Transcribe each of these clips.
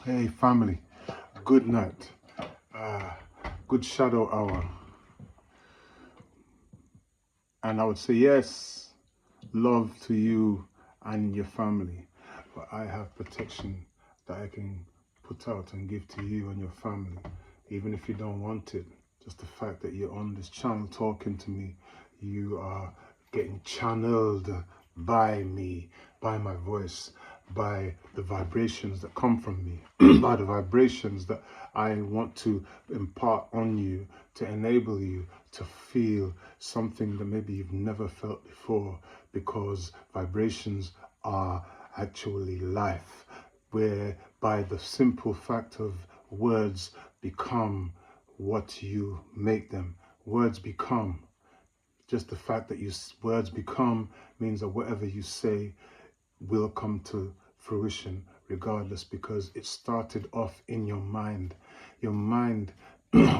Hey family, good night. Uh, Good shadow hour. And I would say yes, love to you and your family. But I have protection that I can put out and give to you and your family, even if you don't want it. Just the fact that you're on this channel talking to me, you are getting channeled by me, by my voice, by the vibrations that come from me, by the vibrations that I want to impart on you to enable you to feel something that maybe you've never felt before, because vibrations are actually life, where by the simple fact of words become what you make them. Words become. Just the fact that words become means that whatever you say will come to fruition regardless, because it started off in your mind. Your mind,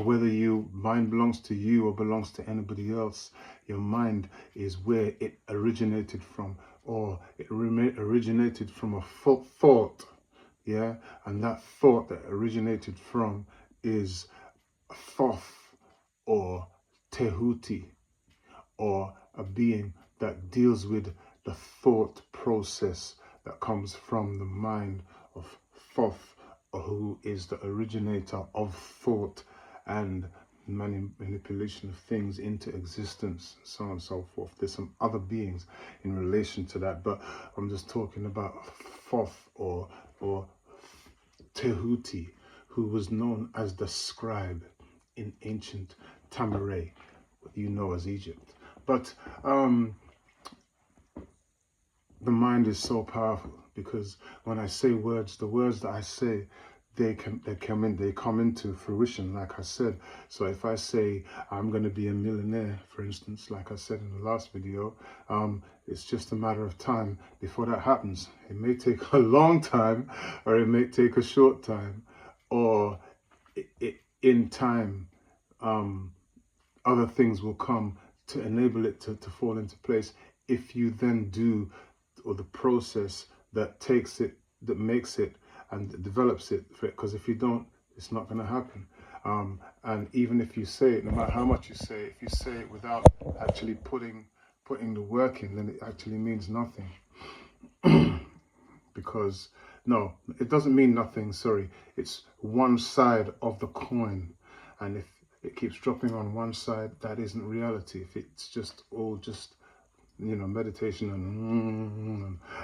whether your mind belongs to you or belongs to anybody else, your mind is where it originated from, or it originated from a thought. Yeah, and that thought that originated from is Thoth or Tehuti, or a being that deals with the thought process that comes from the mind of Thoth, who is the originator of thought and manipulation of things into existence, so on and so forth. There's some other beings in relation to that, but I'm just talking about Thoth or Tehuti, who was known as the scribe in ancient Tamaray, what you know as Egypt. But the mind is so powerful, because when I say words, the words that I say, they come into fruition, like I said. So if I say I'm going to be a millionaire, for instance, like I said in the last video, it's just a matter of time before that happens. It may take a long time, or it may take a short time, or in time, other things will come to enable it to fall into place, if you then do, or the process that takes it, that makes it and develops it. Because if you don't, it's not going to happen. And even if you say it, no matter how much you say it, if you say it without actually putting the work in, then it actually means nothing. Because no, it doesn't mean nothing. Sorry, it's one side of the coin, and if it keeps dropping on one side, that isn't reality. If it's just all just meditation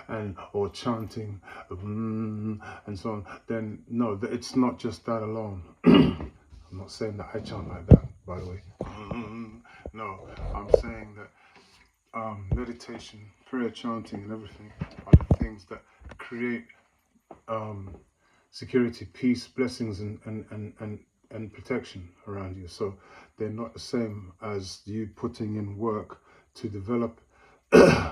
and or chanting and so on, then no, it's not just that alone. I'm not saying that I chant like that, by the way. No, I'm saying that meditation, prayer, chanting, and everything are the things that create security, peace, blessings, and protection around you. So they're not the same as you putting in work to develop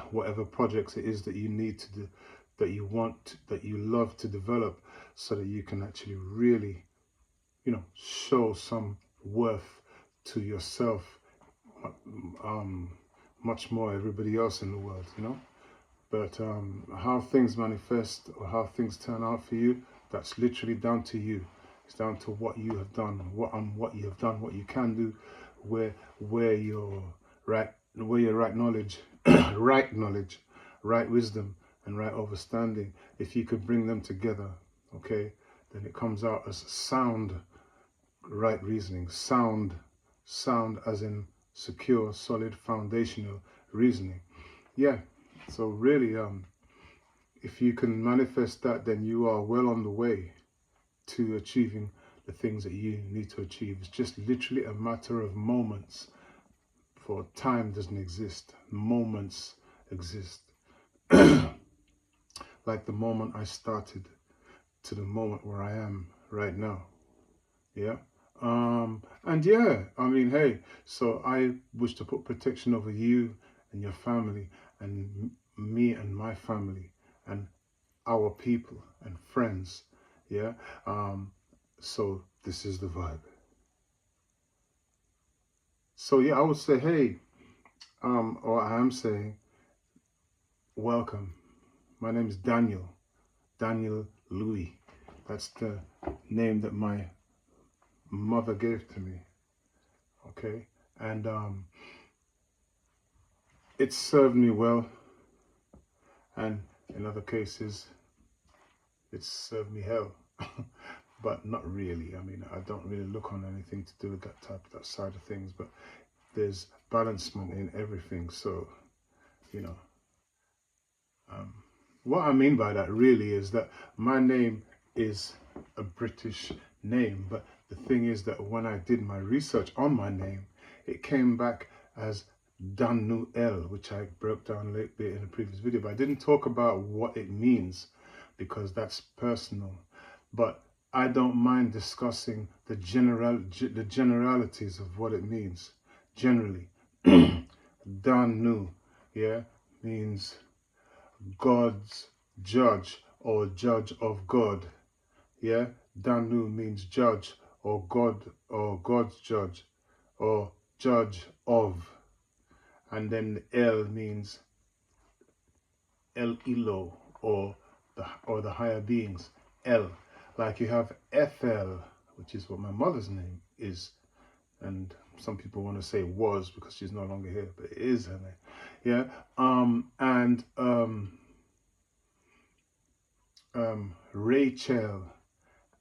whatever projects it is that you need to do, that you want, that you love to develop, so that you can actually really, show some worth to yourself, much more everybody else in the world, But how things manifest or how things turn out for you, that's literally down to you. It's down to what you have done, what you have done, what you can do, where your right knowledge, right knowledge, right wisdom, and right understanding. If you could bring them together, okay, then it comes out as sound, right reasoning, sound as in secure, solid, foundational reasoning. Yeah. So really, if you can manifest that, then you are well on the way to achieving the things that you need to achieve. It's just literally a matter of moments, for time doesn't exist. Moments exist. Like the moment I started to the moment where I am right now. Yeah. And yeah, I mean, hey, so I wish to put protection over you and your family, and me and my family, and our people and friends. Yeah. So this is the vibe. So yeah, I would say, hey, or I am saying, welcome. My name is Daniel Louis. That's the name that my mother gave to me. Okay, and it served me well, and in other cases, it served me hell. But not really. I mean, I don't really look on anything to do with that side of things. But there's balancement in everything. So, you know, um, what I mean by that really is that my name is a British name, but the thing is that when I did my research on my name, it came back as Danuel, which I broke down a little bit in a previous video, but I didn't talk about what it means because that's personal. But I don't mind discussing the generalities of what it means. Generally, Danu, yeah, means God's judge or judge of God. Yeah, Danu means judge or God or God's judge or judge of. And then El means El Ilo or the higher beings. El, like you have Ethel, which is what my mother's name is, and some people want to say was because she's no longer here, but it is her name. Yeah, and Rachel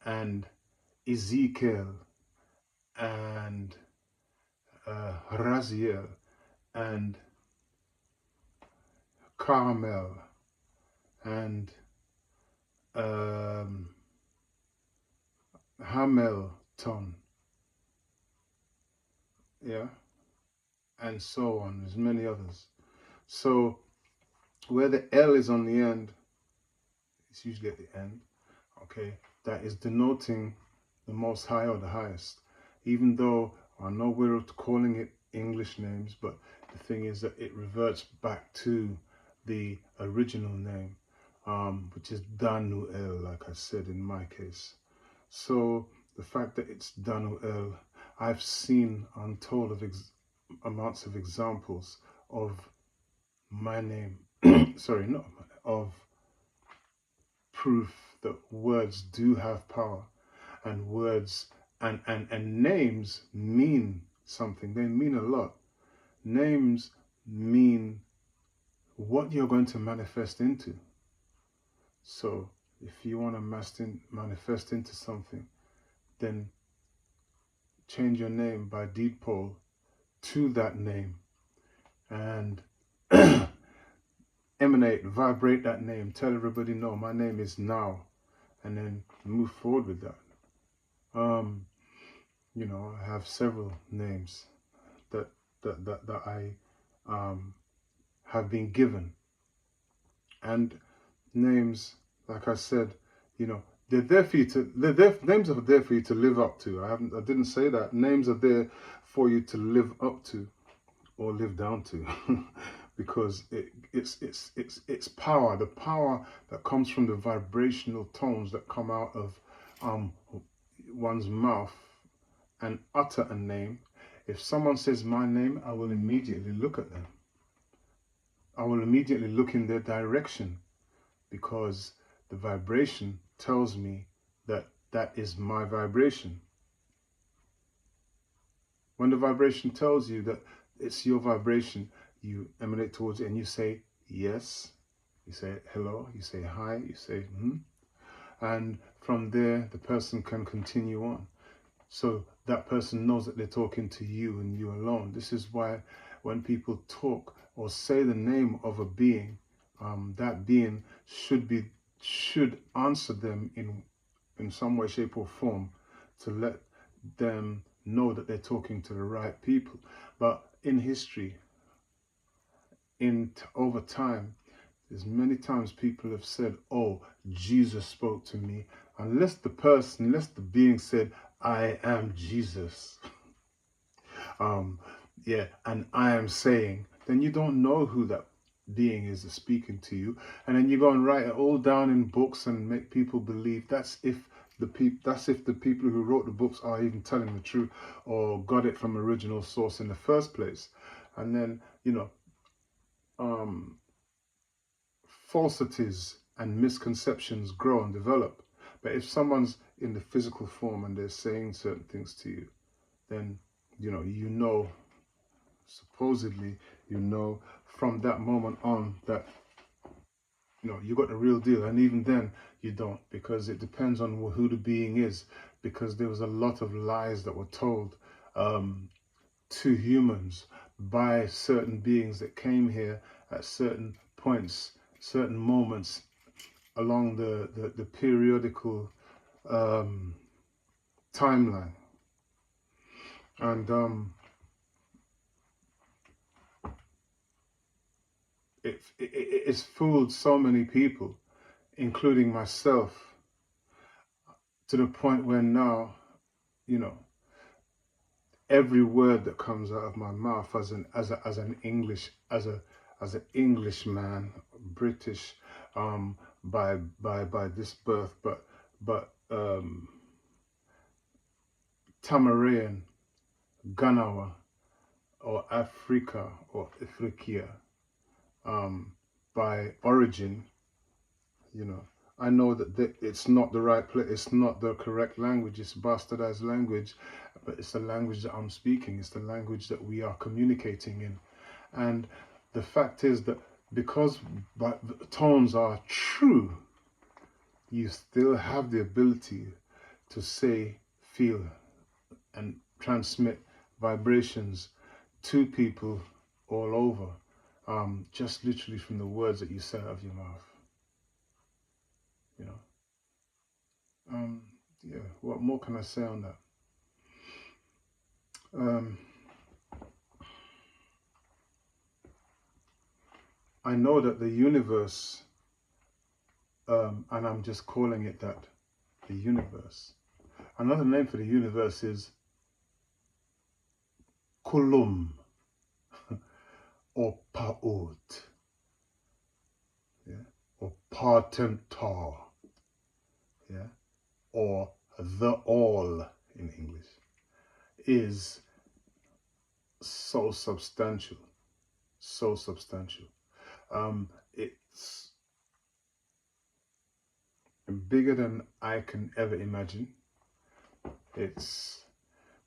and Ezekiel and Raziel and Carmel and Hamilton, yeah, and so on. There's many others. So where the L is on the end, it's usually at the end, okay, that is denoting the Most High or the highest. Even though I know we're calling it English names, but the thing is that it reverts back to the original name, which is Danuel, like I said in my case. So the fact that it's Danuel, I've seen untold of amounts of examples of my name, sorry, not of proof that words do have power, and words and names mean something. They mean a lot. Names mean what you're going to manifest into. So if you want to manifest into something, then change your name by deed poll to that name and emanate, vibrate that name. Tell everybody, no, my name is now, and then move forward with that. You know, I have several names that I have been given, and names, like I said, you know, they're there for you to. Names are there for you to live up to. I didn't say that. Names are there for you to live up to, or live down to, because it's power. The power that comes from the vibrational tones that come out of one's mouth and utter a name. If someone says my name, I will immediately look at them. I will immediately look in their direction, because the vibration tells me that that is my vibration. When the vibration tells you that it's your vibration, you emanate towards it and you say yes, you say hello, you say hi, you say and from there the person can continue on. So that person knows that they're talking to you and you alone. This is why when people talk or say the name of a being, that being should answer them in some way, shape, or form, to let them know that they're talking to the right people. But in history, over time, there's many times people have said, "Oh, Jesus spoke to me," unless the being said, "I am Jesus." Yeah, and I am saying, then you don't know who that being is that's speaking to you, and then you go and write it all down in books and make people believe. That's if the people who wrote the books are even telling the truth or got it from original source in the first place. And then, you know, falsities and misconceptions grow and develop. But if someone's in the physical form and they're saying certain things to you, then supposedly, from that moment on that you got the real deal. And even then you don't, because it depends on who the being is, because there was a lot of lies that were told to humans by certain beings that came here at certain points, certain moments along the periodical timeline. And it's fooled so many people, including myself, to the point where now, you know, every word that comes out of my mouth as an Englishman, British, by this birth, but Tamarian, Ganawa, or Africa or Afrikia, by origin, I know that it's not the right place, it's not the correct language, it's bastardized language, but it's the language that I'm speaking, it's the language that we are communicating in. And the fact is that because tones are true, you still have the ability to say, feel, and transmit vibrations to people all over, just literally from the words that you say out of your mouth. Yeah, what more can I say on that? I know that the universe, and I'm just calling it that, the universe. Another name for the universe is Kulum or Pa'ut, yeah, or Patentar, yeah, or the All in English, is so substantial, so substantial. It's bigger than I can ever imagine. It's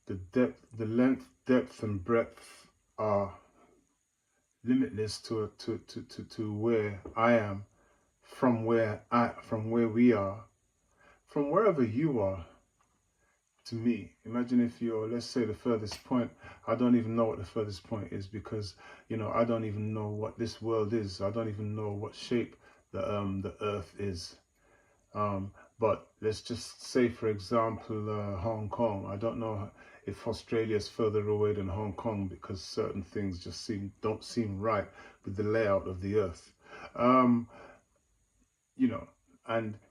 the depth, the length, depth, and breadth are limitless to where I am, from where we are, from wherever you are. To me, imagine if you're, let's say, the furthest point. I don't even know what the furthest point is, because I don't even know what this world is. I don't even know what shape the earth is. But let's just say, for example, Hong Kong. I don't know if Australia is further away than Hong Kong, because certain things just don't seem right with the layout of the earth. And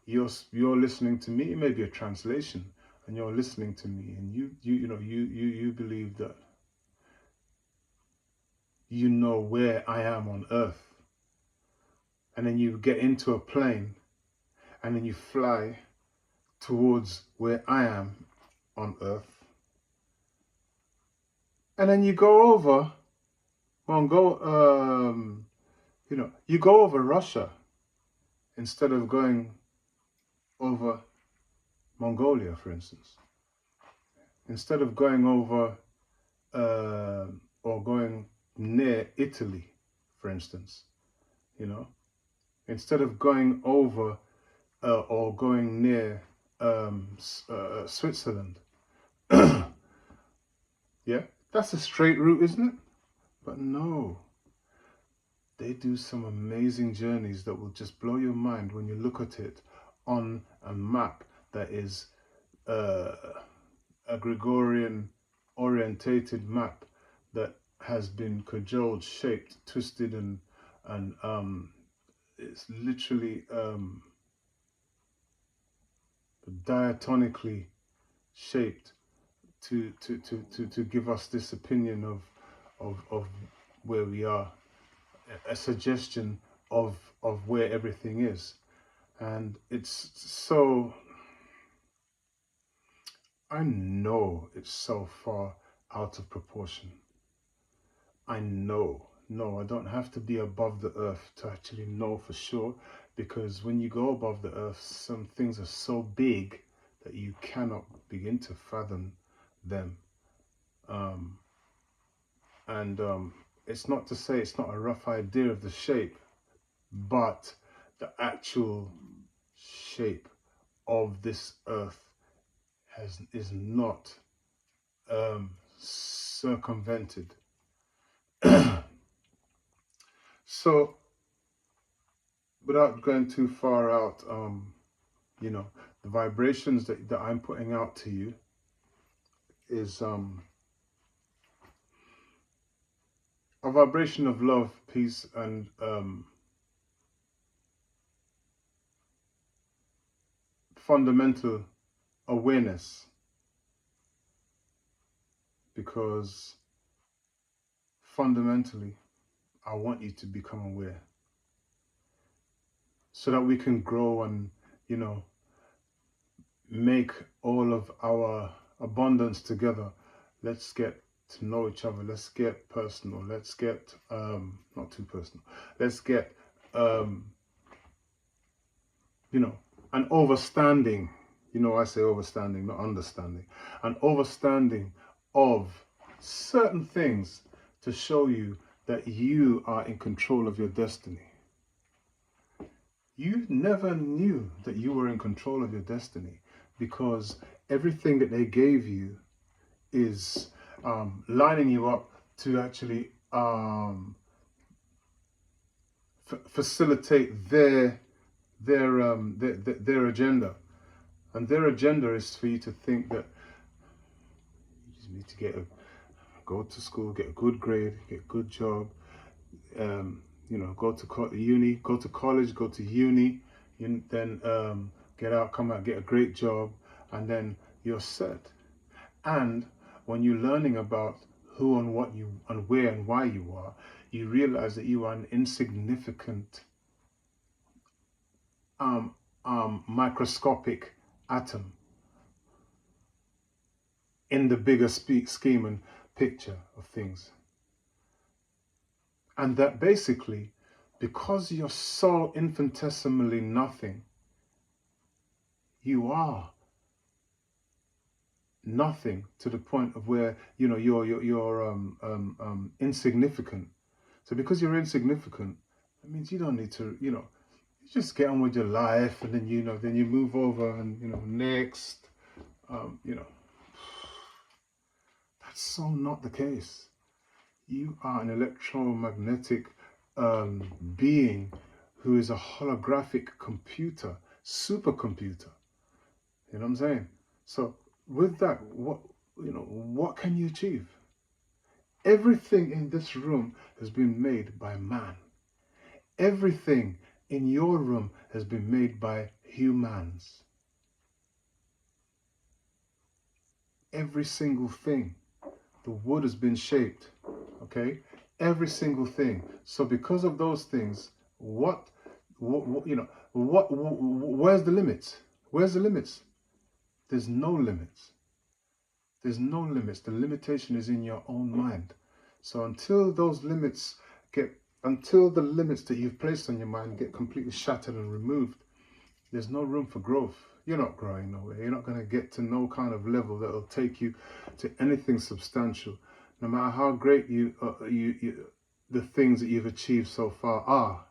you're listening to me. It may be a translation, and you're listening to me, and you believe that you know where I am on earth, and then you get into a plane, and then you fly towards where I am on earth, and then you go over you go over Russia instead of going over Mongolia, for instance. Instead of going over or going near Italy, for instance, instead of going over or going near Switzerland. Yeah, that's a straight route, isn't it? But no, they do some amazing journeys that will just blow your mind when you look at it on a map that is a Gregorian orientated map that has been cajoled, shaped, twisted, and it's literally diatonically shaped to give us this opinion of where we are, a suggestion of where everything is. And it's so, I know it's so far out of proportion. I know. No, I don't have to be above the earth to actually know for sure. because when you go above the earth, some things are so big that you cannot begin to fathom them. And it's not to say it's not a rough idea of the shape, but the actual shape of this earth is not circumvented. So, without going too far out, you know, the vibrations that I'm putting out to you is a vibration of love, peace, and fundamental awareness, because fundamentally I want you to become aware so that we can grow and, you know, make all of our abundance together. Let's get to know each other. Let's get personal. Let's get not too personal. Let's get you know, an overstanding. You know, I say overstanding, not understanding. An overstanding of certain things to show you that you are in control of your destiny. You never knew that you were in control of your destiny, because everything that they gave you is lining you up to actually facilitate their agenda. And their agenda is for you to think that you just need to go to school, get a good grade, get a good job, you know, go to uni, go to college, go to uni, then get out, come out, get a great job, and then you're set. And when you're learning about who and what you and where and why you are, you realize that you are an insignificant microscopic atom in the bigger scheme and picture of things. And that basically, because you're so infinitesimally nothing, you are nothing to the point of where, you know, you're insignificant. So because you're insignificant, that means you don't need to, you know, you just get on with your life, and then, you know, then you move over and, you know, next, you know, that's so not the case. You are an electromagnetic being who is a holographic computer, supercomputer. You know what I'm saying? So with that, what can you achieve? Everything in this room has been made by man. Everything in your room has been made by humans. Every single thing. The wood has been shaped, okay? Every single thing. So because of those things, where's the limits? Where's the limits? There's no limits. There's no limits. The limitation is in your own mind. So until the limits that you've placed on your mind get completely shattered and removed, there's no room for growth. You're not growing nowhere. You're not going to get to no kind of level that will take you to anything substantial. No matter how great the things that you've achieved so far are,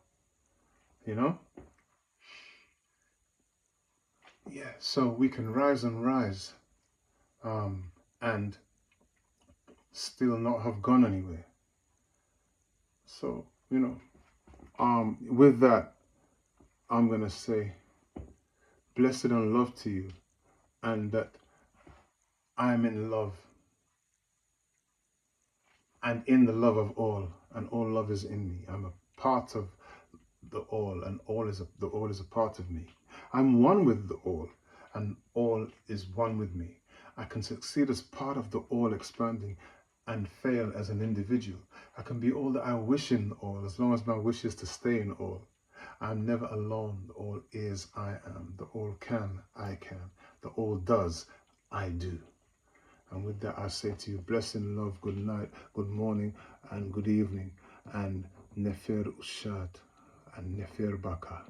you know? Yeah, so we can rise and rise and still not have gone anywhere. So, you know, with that, I'm going to say blessed and love to you, and that I'm in love and in the love of all, and all love is in me. I'm a part of the all, and the all is a part of me. I'm one with the all, and all is one with me. I can succeed as part of the all expanding and fail as an individual. I can be all that I wish in all, as long as my wish is to stay in all. I'm never alone. The all is, I am. The all can, I can. The all does, I do. And with that, I say to you, blessing, love, good night, good morning, and good evening, and nefer ushad, and nefer baka.